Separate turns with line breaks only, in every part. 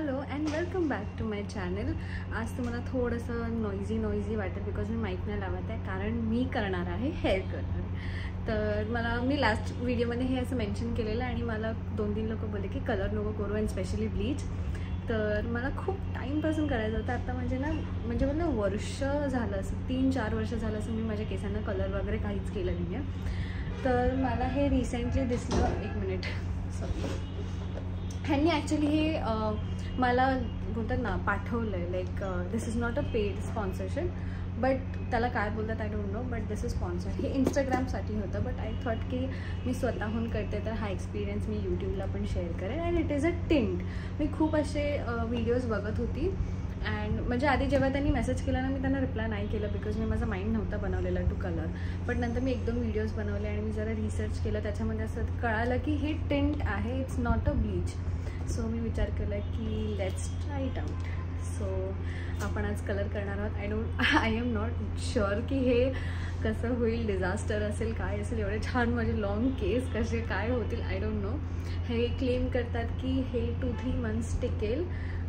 Hello and welcome back to my channel. आज तुम्हाला थोडंसं नॉइझी वाटेल बिकॉज मी माईक नाही लावत आहे, कारण मी करणार आहे हेअर कलर. तर मी लास्ट व्हिडिओमध्ये हे असं मेन्शन केलेलं आणि मला 2-3 लोक बोलले की कलर नको करू अँड स्पेशली ब्लीच. तर मला खूप टाईमपासून करायचं होतं. आता म्हणजे मला वर्ष झालं असं, 3-4 वर्ष झालं असं मी माझ्या केसांना कलर वगैरे काहीच केलं नाही आहे. तर मला हे रिसेंटली दिसलं, 1 मिनिट सॉरी, ह्यांनी ॲक्च्युली हे मला बोलतात ना पाठवलं आहे. Like this is not a paid sponsorship, but त्याला काय बोलतात I don't know, but this is sponsor. हे इंस्टाग्रामसाठी होतं, बट आय थॉट की मी स्वतःहून करते तर हा एक्सपिरियन्स मी यूट्यूबला पण शेअर करेन. And it is a tint. मी खूप असे व्हिडिओज बघत होती अँड म्हणजे आधी जेव्हा त्यांनी मेसेज केला ना, मी त्यांना रिप्लाय नाही केलं बिकॉज मी माझा माइंड नव्हता बनवलेला टू कलर. बट नंतर मी 1-2 व्हिडिओज बनवले आणि मी जरा रिसर्च केलं, त्याच्यामध्ये असं कळालं की हे टिंट आहे, it's not a bleach. So मी विचार केला की let's try it out. So आपण आज कलर करणार आहोत. आय एम नॉट शुअर की हे कसं होईल, डिझास्टर असेल, काय असेल. एवढे छान माझे लॉंग केस कसे काय होतील आय डोंट नो. हे क्लेम करतात की हे 2-3 मंथ्स टिकेल.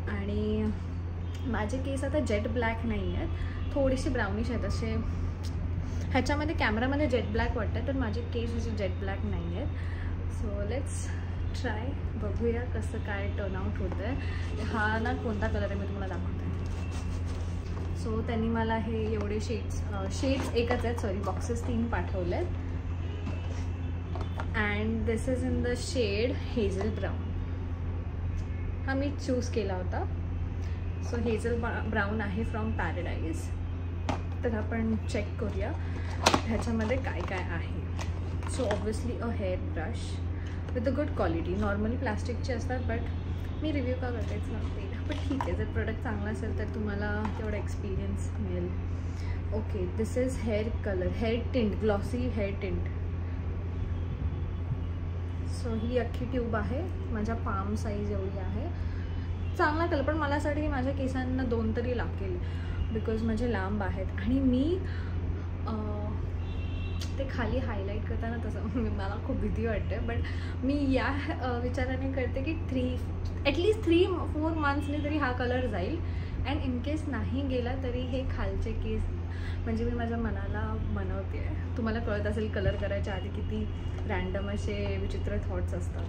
आणि माझे केस आता जेट ब्लॅक नाही आहेत, थोडीशी ब्राउनिश आहेत. असे ह्याच्यामध्ये कॅमेरामध्ये जेट ब्लॅक वाटतं, तर माझे केस असे जेट ब्लॅक नाही आहेत. सो लेट्स ट्राय, बघूया कसं काय टर्न आउट होतं आहे. हा ना कोणता कलर आहे मी तुम्हाला दाखवते. सो त्यांनी मला हे एवढे शेड्स एकच आहेत, सॉरी बॉक्सेस 3 पाठवले आहेत. And this is in the shade hazel brown. हा मी चूज केला होता. सो हेझल ब्राऊन आहे फ्रॉम पॅराडाईज. तर आपण चेक करूया ह्याच्यामध्ये काय काय आहे. So obviously a hair brush with a good quality. Normally प्लास्टिकचे असतात, बट मी रिव्ह्यू का करतेच नव्हते. बट ठीक आहे, जर प्रोडक्ट चांगला असेल तर तुम्हाला तेवढा एक्सपिरियन्स मिळेल. Okay, this is hair colour, hair tint, glossy hair tint. So ही अख्खी ट्यूब आहे, माझ्या पाम साईज एवढी आहे. चांगला कलर, पण मला असं वाटतं की माझ्या केसांना 2 तरी लागेल बिकॉज माझे लांब आहेत. आणि मी ते खाली हायलाईट करताना तसं मला खूप भीती वाटते. बट मी या विचाराने करते की ॲटलीस्ट 3-4 मंथ्सनी तरी हा कलर जाईल. अँड इन केस नाही गेला तरी हे खालचे केस म्हणजे मी माझ्या मनाला बनवते आहे. तुम्हाला कळत असेल कलर करायच्या आधी किती रँडम असे विचित्र थॉट्स असतात.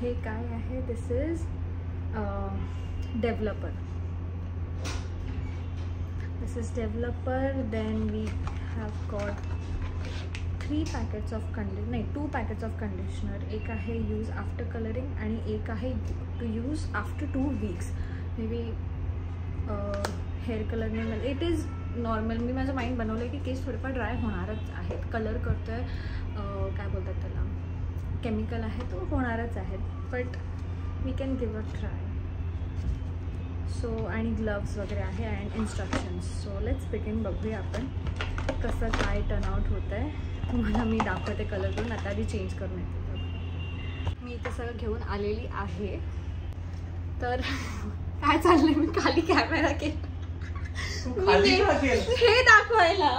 हे काय आहे, this is developer. This is developer. Then we have got 2 packets of conditioner. एक आहे यूज आफ्टर कलरिंग आणि एक आहे to use after 2 weeks. Maybe hair कलरने म्हणजे इट इज नॉर्मल. मी माझं माइंड बनवलं आहे की केस थोडेफार ड्राय होणारच आहेत. कलर करतो आहे, काय बोलतात त्याला, केमिकल आहे तो होणारच आहेत. But we can give a try. So आणि ग्लव्स वगैरे आहे and instructions. So let's begin. बघूया आपण कसं काय टर्न आउट होतं आहे. तुम्हाला मी दाखवते कलर करून. आता आधी चेंज करून येते. मी इथे सगळं घेऊन आलेली आहे. तर काय चाललंय, मी खाली कॅमेरा केला हे दाखवायला.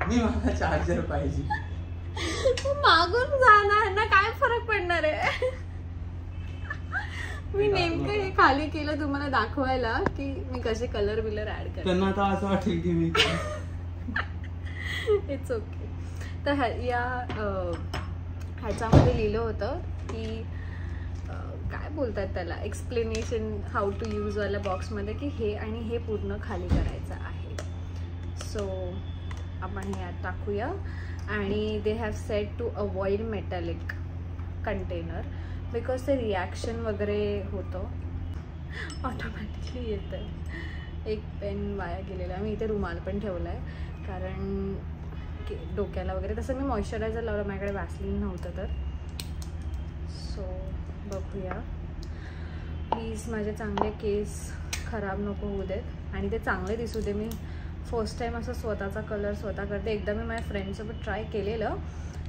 मी मला चार्जर पाहिजे.
मागून जाणार ना, काय फरक पडणार आहे. मी नेमकं हे खाली केलं तुम्हाला दाखवायला की मी कसे कलर बिलर ऍड करते.
त्यांना आता असं वाटेल की मी
इट्स ओके. तर ह्याच्यामध्ये लिहिलं होतं की काय बोलतात त्याला, एक्सप्लेनेशन हाऊ टू यूज वाल्या बॉक्समध्ये की हे आणि हे पूर्ण खाली करायचं आहे. सो आपण हे आत टाकूया. आणि they have said to avoid metallic container because ते रिॲक्शन वगैरे होतं, ऑटोमॅटिकली येतं. एक पेन वाया गेलेला. मी इथे रुमाल पण ठेवला आहे कारण डोक्याला वगैरे. तसं मी मॉइश्चरायझर लावलं, माझ्याकडे वॅसलीन नव्हतं तर. सो बघूया. प्लीज माझे चांगले केस खराब नको होऊ देत आणि ते चांगले दिसू दे. मी फर्स्ट टाईम असं स्वतःचा कलर स्वतः करते. एकदा मी माझ्या फ्रेंडसोबत ट्राय केलेलं,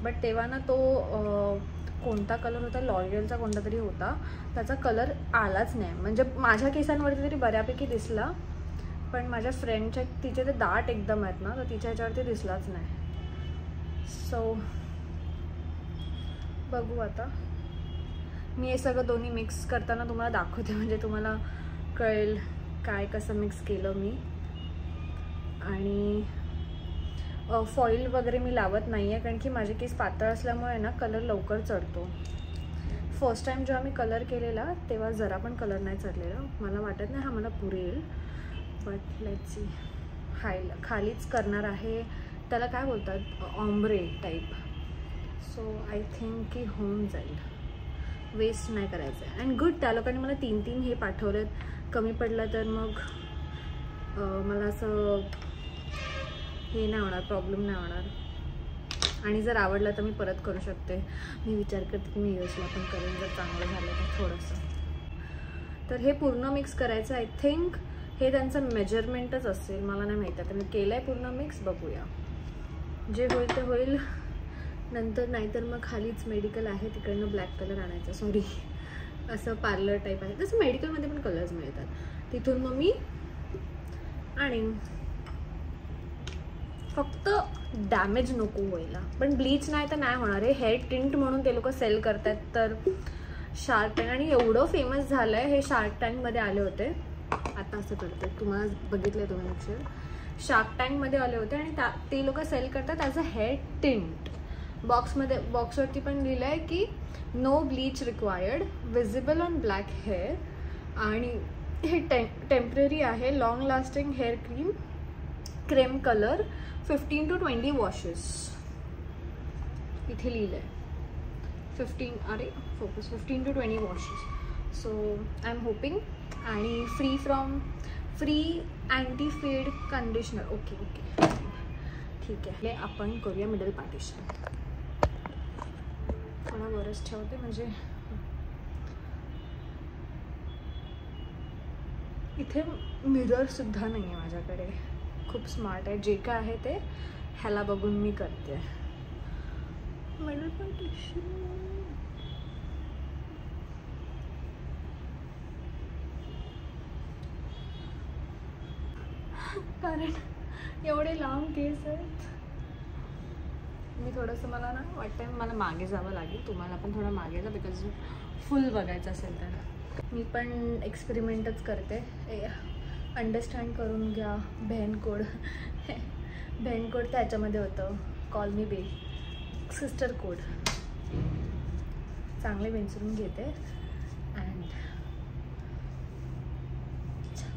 बट तेव्हा ना तो कोणता कलर होता, लॉरियलचा कोणता तरी होता, त्याचा कलर आलाच नाही. म्हणजे माझ्या केसांवरती तरी बऱ्यापैकी दिसला, पण माझ्या फ्रेंडच्या तिचे ते दाट एकदम आहेत ना, तर तिच्या ह्याच्यावरती दिसलाच नाही. सो बघू आता. मी हे सगळं दोन्ही मिक्स करताना तुम्हाला दाखवते, म्हणजे तुम्हाला कळेल काय कसं मिक्स केलं मी. आणि फॉईल वगैरे मी लावत नाही आहे, कारण की माझे केस पातळ असल्यामुळे ना कलर लवकर चढतो. फर्स्ट टाईम जेव्हा मी कलर केलेला तेव्हा जरा पण कलर नाही चढलेला. मला वाटत नाही हा मला पुरेल, बट लेट्स सी. खालीच करणार आहे, त्याला काय बोलतात, ombre type. So I think की होऊन जाईल, वेस्ट नाही करायचं आहे. अँड गुड, त्या लोकांनी मला 3 हे पाठवलेत. कमी पडलं तर मग मला असं हे नाही होणार, प्रॉब्लेम नाही होणार. आणि जर आवडलं तर मी परत करू शकते. मी विचार करते की मी यूजला पण करेन जर चांगलं झालं तर थोडंसं. तर हे पूर्ण मिक्स करायचं. आय थिंक हे त्यांचं मेजरमेंटच असेल, मला नाही माहीत. आता मी केलं आहे पूर्ण मिक्स, बघूया जे होईल ते होईल नंतर. नाहीतर मग खालीच मेडिकल आहे, तिकडनं ब्लॅक कलर आणायचा. सॉरी, असं पार्लर टाईप आहे, जसं मेडिकलमध्ये पण कलर्स मिळतात, तिथून मग मी आणीन. फक्त डॅमेज नको व्हायला. पण ब्लीच नाही तर नाही होणार. हे हेअर टिंट म्हणून ते लोक सेल करतात. तर शार्क टँक, आणि एवढं फेमस झालं आहे हे, शार्क टँकमध्ये आले होते. आता असं करतात, तुम्हाला बघितलं आहे तुम्ही पिक्चर, शार्क टँकमध्ये आले होते आणि ते लोक सेल करतात ॲज अ हेअर टिंट. बॉक्सवरती पण लिहिलं आहे की no bleach required, visible on black hair. आणि हे टेम्पररी आहे, long lasting hair cream colour, 15 to 20 washes. इथे लिहिलं आहे 15 to 20 washes. So I am hoping. आणि free anti fade conditioner. Okay ठीक आहे. आपण करूया मिडल पार्टिशन. थोडा वरच ठेवते, म्हणजे इथे मिररसुद्धा नाही आहे माझ्याकडे. खूप स्मार्ट आहे, जे काय आहे ते ह्याला बघून मी करते. Middle partition. कारण एवढे लांब केस आहेत. मी थोडंसं, मला ना वाटतं मला मागे जावं लागेल. तुम्हाला पण थोडं मागे जा, बिकॉज फुल बघायचं असेल तर. मी पण एक्सपेरिमेंटच करते. अंडरस्टँड करून घ्या. बहन कोड त्याच्यामध्ये होतं, कॉल मी बे, सिस्टर कोड. चांगले विंचरून घेते. अँड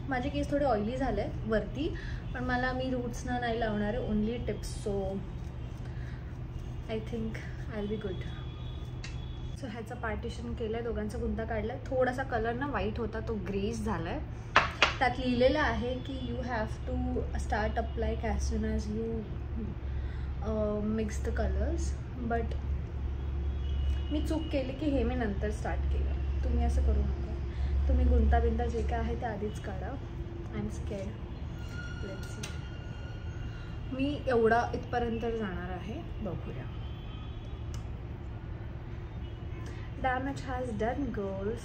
माझे केस थोडे ऑइली झाले वरती, पण मी रूट्सना नाही लावणार आहे, only tips. So I think I will be good. So ह्याचं पार्टिशन केलं आहे, दोघांचा गुंता काढला आहे. थोडासा कलर ना व्हाईट होता, तो ग्रेस झाला आहे. त्यात लिहिलेलं आहे की you have to start apply as soon as you mix the colours. But मी चूक केली की हे मी नंतर स्टार्ट केलं. तुम्ही असं करू नका. तुम्ही गुंताबिंता जे काय आहे ते आधीच काढा. I am scared. Let's see. मी एवढा इथपर्यंत जाणार आहे, बघूया. Damage has done girls.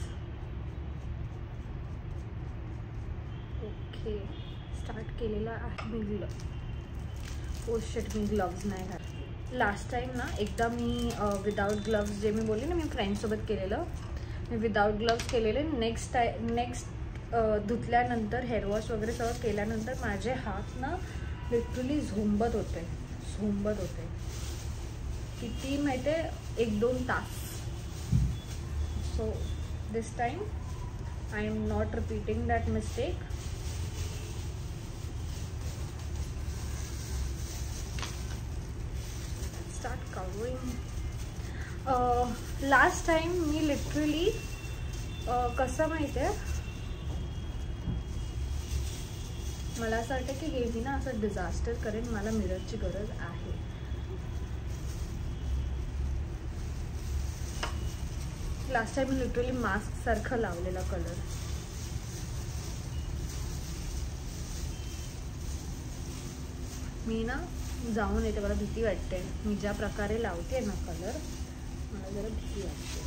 Okay, start केलेला आहे मी. शिट, मी ग्लव्ज नाही घातले. लास्ट टाईम ना एकदा मी विदाउट ग्लव्ज, जे मी बोलले ना मी फ्रेंड्ससोबत केलेलं, मी विदाउट ग्लव्ज केलेले. नेक्स्ट धुतल्यानंतर हेअरवॉश वगैरे सगळं केल्यानंतर माझे हात ना लिटरली झोंबत होते. किती माहिती आहे, 1-2 तास. So this time I am not repeating that mistake. Start covering. Last time me literally कसं माहिती आहे, मला असं वाटतं की हे मी ना असं डिझास्टर करेन. मला मिररची गरज आहे. लास्ट टाइम मी लिटरली मास्क सारखं लावलेला कलर. मी ना जाऊन येते, मला भीती वाटते. मी ज्या प्रकारे लावते ना कलर, मला जरा भीती वाटते.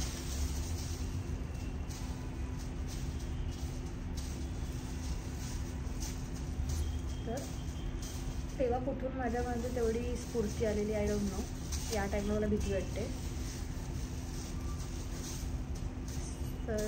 तर तेव्हा कुठून माझ्यामध्ये तेवढी स्फूर्ती आलेली, आय डोंट नो. या टाईमला मला भीती वाटते. तर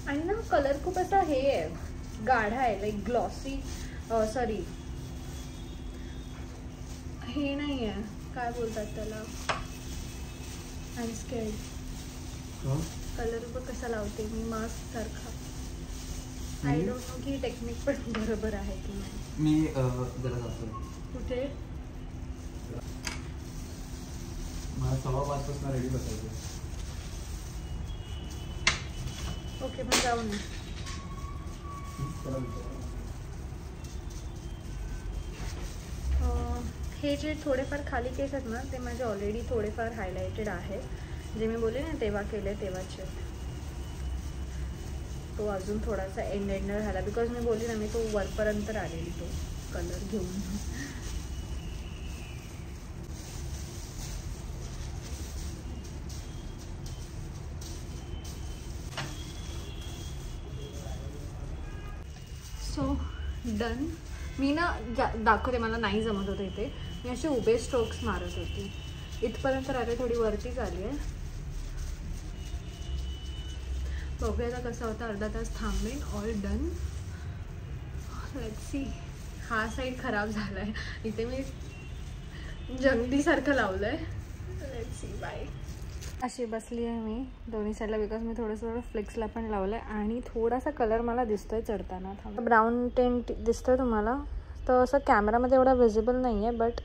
आणि ना कलर खूप असा हे आहे, गाढा आहे, लाईक ग्लॉसी, सॉरी हे नाही आहे, काय बोलतात त्याला, आय एम स्केर्ड. कलर पण कसा लावते मी मास्क सारखा. आय डोंट नो की टेक्निक पण बरोबर आहे की नाही.
मी जरा जातो.
कुठे?
मला 5:15 रेडी बसायचं.
ओके, पण जाऊ नये. हे जे थोडेफार खाली केस आहेत ना, ते माझे ऑलरेडी थोडेफार हायलाइटेड आहे. जे मी बोलले ना तेव्हा केले तेव्हाचे, तो अजून थोडासा एंडर झाला, बिकॉज मी बोलली ना मी तो वरपर्यंत आलेली तो कलर घेऊन. So done. मी ना दाखवते, मला नाही जमत होतं इथे. मी असे उभे स्ट्रोक्स मारत होती. इथपर्यंत राहते, थोडी वरतीच आली आहे. बघूया आता कसं होतं. अर्धा तास थांबेन. All done. Let's see. हा साईड खराब झाला आहे. इथे मी जंगलीसारखं लावलं आहे. Let's see. बाय. अशी बसली आहे मी दोन्ही साईडला, बिकॉज मी थोडंसं फ्लेक्सला पण लावलं आहे. आणि थोडासा कलर मला दिसतोय चढताना. ब्राऊन टेंट दिसतोय तुम्हाला, तर असं कॅमेरामध्ये एवढा विजिबल नाही आहे, बट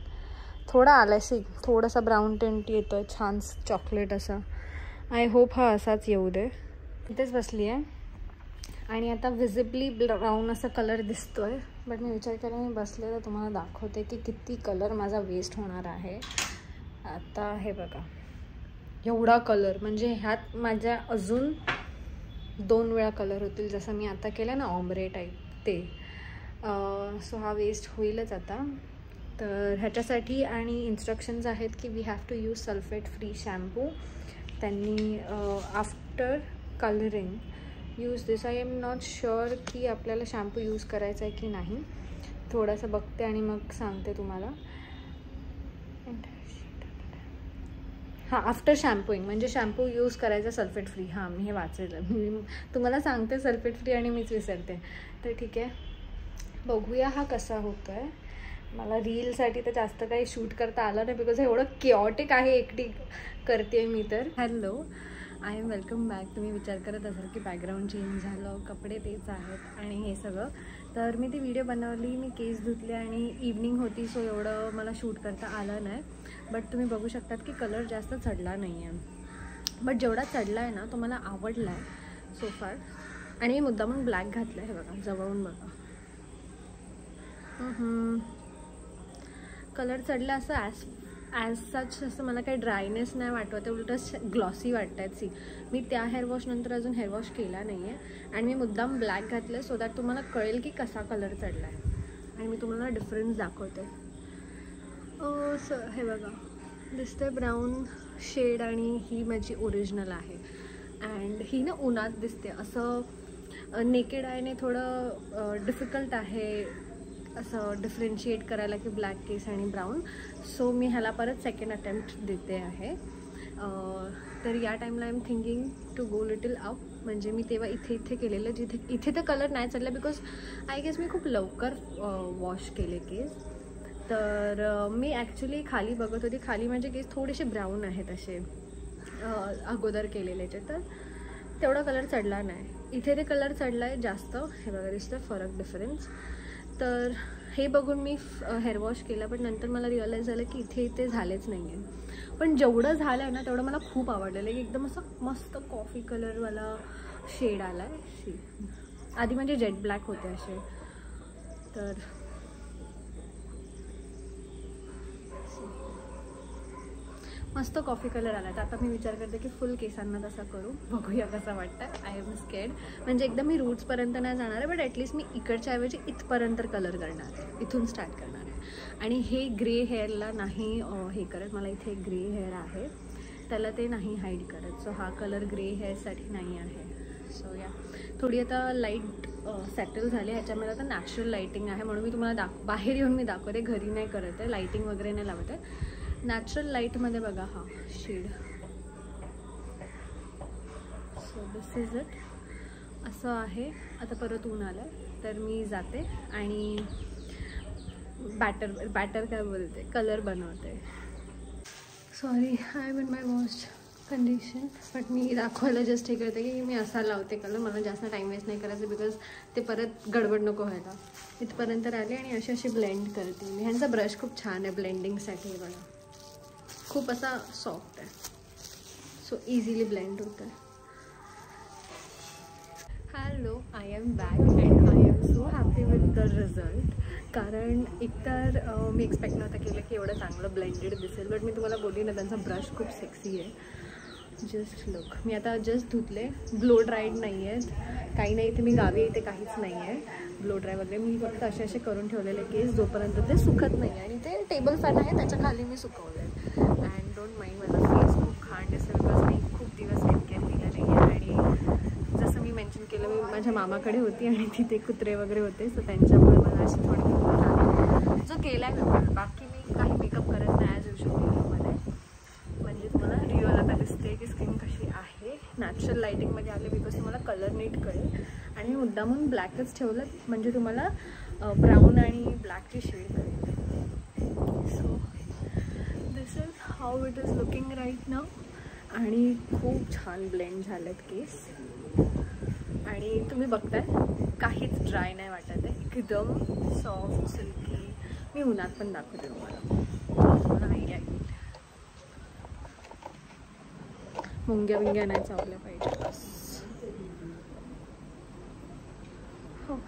थोडा आला आहे. थोडासा ब्राऊन टेंट येतो आहे, छान चॉकलेट असा. आय होप हा असाच येऊ दे. इथेच बसली आहे आणि आता विजिबली ब्राऊन असा कलर दिसतो आहे, बट मी विचार केला मी बसले तर तुम्हाला दाखवते की किती कलर माझा वेस्ट होणार आहे. आता हे बघा, एवढा कलर, म्हणजे ह्यात माझ्या अजून 2 वेळा कलर होतील, जसं मी आता केलं ना ऑम्ब्रे टाईप ते. सो हा वेस्ट होईलच आता. तर ह्याच्यासाठी आणि इन्स्ट्रक्शन्स आहेत की we have to use sulphate free shampoo. त्यांनी after colouring use this. I am not sure की आपल्याला शॅम्पू यूज करायचा आहे की नाही. थोडंसं बघते आणि मग सांगते तुम्हाला. हां, आफ्टर शॅम्पूइंग म्हणजे शॅम्पू यूज करायचा सल्फेट फ्री. हां, मी हे वाचलेलं. मी तुम्हाला सांगते सल्फेट फ्री आणि मीच विसरते. तर ठीक आहे, बघूया हा कसा होतो आहे. मला रीलसाठी तर जास्त काही शूट करता आलं नाही, बिकॉज एवढं किऑटिक आहे, एकटी करते मी तर. Hello, I am welcome back. तुम्ही विचार करत असाल की बॅकग्राऊंड चेंज झालं, कपडे तेच आहेत आणि हे सगळं. तर मी ती व्हिडिओ बनवली, मी केस धुतले आणि इव्हनिंग होती, सो एवढं मला शूट करता आलं नाही. बट तुम्ही बघू शकतात की कलर जास्त चढला नाही आहे, बट जेवढा चढला आहे ना तो मला आवडला आहे सो फार. आणि मी मुद्दामून ब्लॅक घातलं आहे. हे बघा, जवळून बघा. कलर चढला असं ॲज सच असं मला काही ड्रायनेस नाही वाटत, उलटं ग्लॉसी वाटत आहेत. सी, मी त्या हेअरवॉशनंतर अजून हेअरवॉश केला नाही आहे आणि मी मुद्दाम ब्लॅक घातलं सो दॅट तुम्हाला कळेल की कसा कलर चढला आहे आणि मी तुम्हाला डिफरन्स दाखवते. हे बघा, दिसते ब्राऊन शेड आणि ही माझी ओरिजिनल आहे. अँड ही ना उन्हात दिसते, असं नेकेड आयने थोडं डिफिकल्ट आहे असं डिफरेन्शिएट करायला की ब्लॅक केस आणि ब्राऊन. सो मी ह्याला परत सेकंड अटेम्प्ट देते आहे. तर या टाईमला I am thinking to go little up. म्हणजे मी तेव्हा इथे केलेलं, इथे तर कलर नाही चढला बिकॉज आय गेस मी खूप लवकर वॉश केले केस. तर मी ॲक्च्युली खाली बघत होती, खाली माझे केस थोडेसे ब्राऊन आहेत असे अगोदर केलेल्याचे, तर तेवढा कलर चढला नाही. इथे ते कलर चढला आहे जास्त. हे बघा, दिसतं फरक, डिफरन्स. तर हे बघून मी हेअरवॉश केला, पण नंतर मला रिअलाईज झालं की इथे झालेच नाही आहे. पण जेवढं झालं आहे ना तेवढं मला खूप आवडलेलं आहे. एकदम असं मस्त कॉफी कलरवाला शेड आला आहे. आधी म्हणजे जेट ब्लॅक होते असे, तर मस्त कॉफी कलर आला. तर आता मी विचार करते की फुल केसांना तसा करू, बघूया कसा वाटतं. I am scared. म्हणजे एकदम मी रूट्सपर्यंत नाही जाणार आहे, बट ॲटलिस्ट मी इकडच्या ऐवजी इथपर्यंत कलर करणार आहे, इथून स्टार्ट करणार आहे. आणि हे ग्रे हेअरला नाही हे करत, मला इथे ग्रे हेअर आहे त्याला ते नाही हाईड करत. सो हा कलर ग्रे हेअरसाठी नाही आहे. सो या थोडी आता लाईट सेटल झाली. ह्याच्यामध्ये आता नॅचरल लाईटिंग आहे म्हणून मी तुम्हाला बाहेर येऊन मी दाखवते, घरी नाही करत आहे, लाईटिंग वगैरे नाही लावत आहे. नॅचरल लाईटमध्ये बघा हा shade. So this is it. असं आहे. आता परत ऊन आलं आहे तर मी जाते आणि बॅटर काय बोलते, कलर बनवते. Sorry I in my worst condition, but मी दाखवायला जस्ट हे करते की मी असा लावते कलर. मला जास्त टाईम वेस्ट नाही करायचं बिकॉज ते परत गडबड नको व्हायला. इथपर्यंत आले आणि अशी ब्लेंड करते मी. ह्यांचा ब्रश खूप छान आहे ब्लेंडिंगसाठी. बघा खूप असा सॉफ्ट आहे. सो इझिली ब्लेंड होतं आहे. Hello, I am back and I am so happy with the result. कारण एकतर मी एक्सपेक्ट नव्हतं केलं की एवढं चांगलं ब्लेंडेड दिसेल. बट मी तुम्हाला बोलली ना त्यांचा ब्रश खूप सेक्सी आहे. Just look. मी आता जस्ट धुतले. ब्लो ड्राईड नाही आहेत, काही नाही. इथे मी गावी इथे काहीच नाही आहे ब्लो ड्राय वगैरे. मी फक्त असे करून ठेवलेले केस जोपर्यंत ते सुकत नाही. आणि ते टेबल फॅन आहे त्याच्या खाली मी सुकवले. अँड डोंट माइंड माझा फेस खूप घाण दिसेल बिकॉज मी खूप दिवस स्किन केअर केलं नाही आहे. आणि जसं मी मेन्शन केलं मी माझ्या मामाकडे होती आणि तिथे कुत्रे वगैरे होते. सो त्यांच्यामुळे मला अशी थोडी जो केला आहे मी. बाकी मी काही मेकअप करत नाही ॲज युजल व्हिडिओमध्ये. म्हणजे तुम्हाला रिअल आता दिसते की स्किन कशी आहे. नॅचरल लाईटिंगमध्ये आले बिकॉज तुम्हाला कलर नीट कळेल. आणि मी मुद्दामून ब्लॅकच ठेवलं म्हणजे तुम्हाला ब्राऊन आणि ब्लॅकची शेड कळेल. So this is how it is looking right now. आणि खूप छान ब्लेंड झालेत केस. आणि तुम्ही बघताय काहीच ड्राय नाही वाटत आहे. एकदम सॉफ्ट सिल्की. मी उन्हात पण दाखवते तुम्हाला आयडिया येईल. मुंग्या बिंग्या नाही चावल्या पाहिजे बस. हो,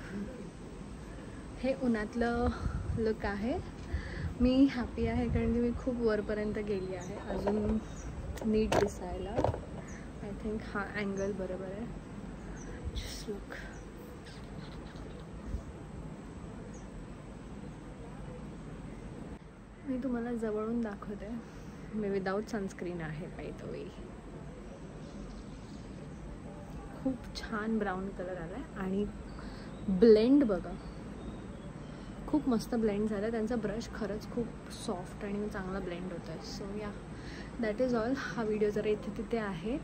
हे उन्हातलं लुक आहे. मी हॅपी आहे कारण की मी खूप वरपर्यंत गेली आहे अजून नीट दिसायला. आय थिंक हा अँगल बरोबर आहे. Just look. मी तुम्हाला जवळून दाखवते. मी विदाऊट सनस्क्रीन आहे बाय द वे. खूप छान ब्राऊन कलर आला आहे आणि ब्लेंड बघा खूप मस्त ब्लेंड झालं. त्यांचा ब्रश खरंच खूप सॉफ्ट आणि चांगला ब्लेंड होत आहे. सो या दॅट इज ऑल. हा व्हिडिओ जरा इथे तिथे आहे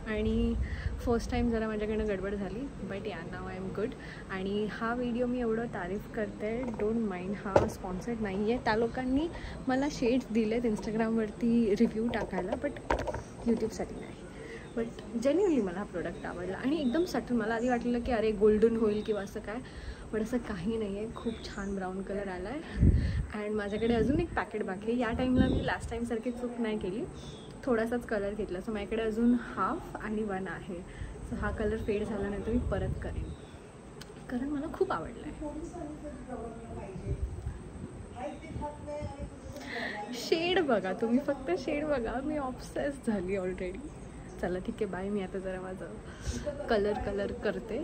आणि फर्स्ट टाईम जरा माझ्याकडनं गडबड झाली. बट या नाव आय एम गुड. आणि हा व्हिडिओ मी एवढं तारीफ करते, डोंट माइंड. हा स्पॉन्सर्ड नाही आहे. त्या लोकांनी मला शेड्स दिलेत इंस्टाग्रामवरती रिव्ह्यू टाकायला बट यूट्यूबसाठी नाही. बट जेन्युइनली मला हा प्रोडक्ट आवडला आणि एकदम सटल. मला आधी वाटलेलं की अरे गोल्डन होईल किंवा असं काय, पण असं काही नाही आहे. खूप छान ब्राऊन कलर आला आहे. अँड माझ्याकडे अजून एक पॅकेट बाकी आहे. या टाईमला मी लास्ट टाईमसारखी चूक नाही केली, थोडासाच कलर घेतला. सो माझ्याकडे अजून हाफ आणि 1 आहे. सो हा कलर फेड झाल्यानंतर मी परत करेन कारण मला खूप आवडला आहे. शेड बघा तुम्ही, फक्त शेड बघा. मी ऑब्सेस झाली ऑलरेडी. चला ठीक आहे, बाय. मी आता जरा माझं कलर करते.